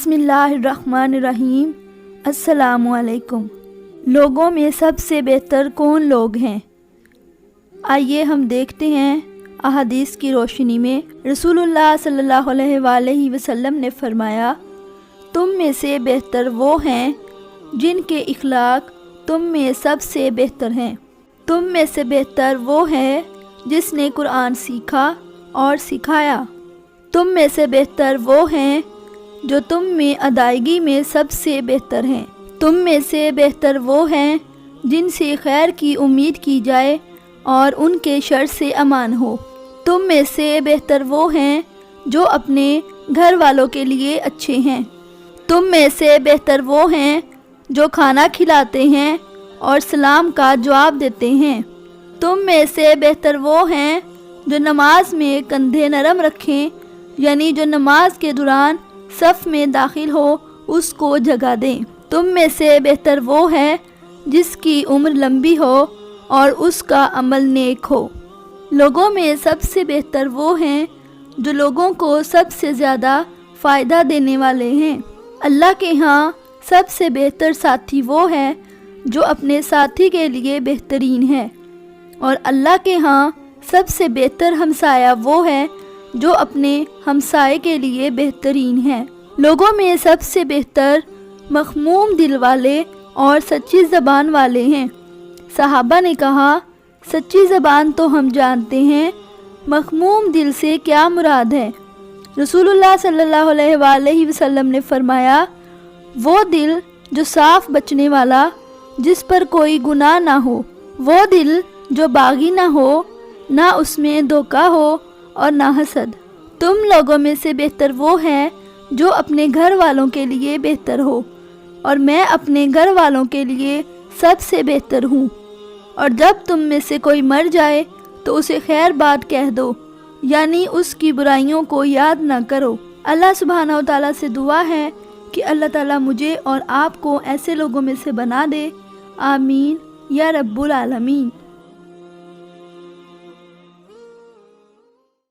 बिस्मिल्लाहिर्रहमानिर्रहीम। अस्सलामुअलैकुम। लोगों में सबसे बेहतर कौन लोग हैं? आइए हम देखते हैं अहादीस की रोशनी में। रसूलुल्लाह सल्लल्लाहु अलैहि वसल्लम ने फरमाया, तुम में से बेहतर वो हैं जिनके इखलाक तुम में सबसे बेहतर हैं। तुम में से बेहतर वो है जिसने कुरान सीखा और सिखाया। तुम में से बेहतर वो हैं जो तुम में अदायगी में सबसे बेहतर हैं। तुम में से बेहतर वो हैं जिनसे खैर की उम्मीद की जाए और उनके शर से अमान हो। तुम में से बेहतर वो हैं जो अपने घर वालों के लिए अच्छे हैं। तुम में से बेहतर वो हैं जो खाना खिलाते हैं और सलाम का जवाब देते हैं। तुम में से बेहतर वो हैं जो नमाज में कंधे नरम रखें, यानी जो नमाज के दौरान सफ़ में दाखिल हो उसको जगह दें। तुम में से बेहतर वो है जिसकी उम्र लंबी हो और उसका अमल नेक हो। लोगों में सबसे बेहतर वो हैं जो लोगों को सबसे ज़्यादा फ़ायदा देने वाले हैं। अल्लाह के यहाँ सबसे बेहतर साथी वो है जो अपने साथी के लिए बेहतरीन है, और अल्लाह के यहाँ सबसे बेहतर हमसाया वो है जो अपने हमसाए के लिए बेहतरीन है। लोगों में सबसे बेहतर मखमूम दिल वाले और सच्ची ज़बान वाले हैं। सहाबा ने कहा, सच्ची ज़बान तो हम जानते हैं, मखमूम दिल से क्या मुराद है? रसूलुल्लाह सल्लल्लाहु अलैहि वसल्लम ने फरमाया, वो दिल जो साफ़ बचने वाला, जिस पर कोई गुनाह ना हो, वो दिल जो बागी ना हो, ना उसमें धोखा हो और ना हसद। तुम लोगों में से बेहतर वो है जो अपने घर वालों के लिए बेहतर हो, और मैं अपने घर वालों के लिए सबसे बेहतर हूँ। और जब तुम में से कोई मर जाए तो उसे खैर बात कह दो, यानी उसकी बुराइयों को याद ना करो। अल्लाह सुब्हानहू तआला से दुआ है कि अल्लाह ताला मुझे और आपको ऐसे लोगों में से बना दे। आमीन या रब्बुल आलमीन।